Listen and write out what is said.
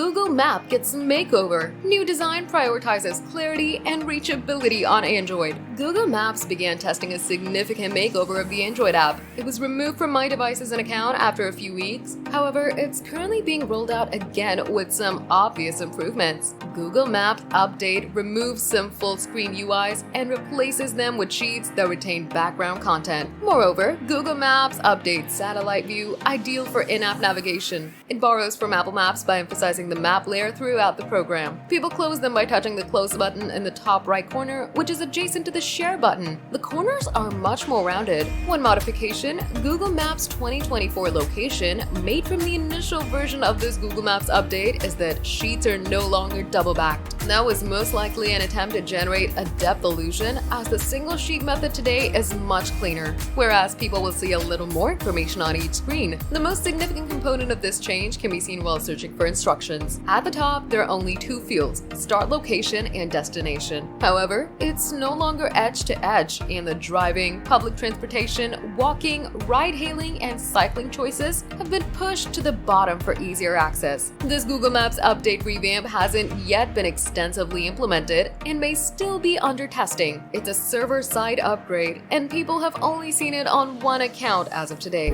Google Map gets a makeover. New design prioritizes clarity and reachability on Android. Google Maps began testing a significant makeover of the Android app. It was removed from My Devices and account after a few weeks. However, it's currently being rolled out again with some obvious improvements. Google Maps Update removes some full-screen UIs and replaces them with sheets that retain background content. Moreover, Google Maps updates satellite view, ideal for in-app navigation. It borrows from Apple Maps by emphasizing the map layer throughout the program. People close them by touching the close button in the top right corner, which is adjacent to the share button. The corners are much more rounded. One modification, Google Maps 2024 location, made from the initial version of this Google Maps update, is that sheets are no longer double-backed. That was most likely an attempt to generate a depth illusion, as the single sheet method today is much cleaner, whereas people will see a little more information on each screen. The most significant component of this change can be seen while searching for instructions. At the top, there are only two fields, start location and destination. However, it's no longer edge to edge, and the driving, public transportation, walking, ride-hailing, and cycling choices have been pushed to the bottom for easier access. This Google Maps update revamp hasn't yet been extensively implemented and may still be under testing. It's a server-side upgrade, and people have only seen it on one account as of today.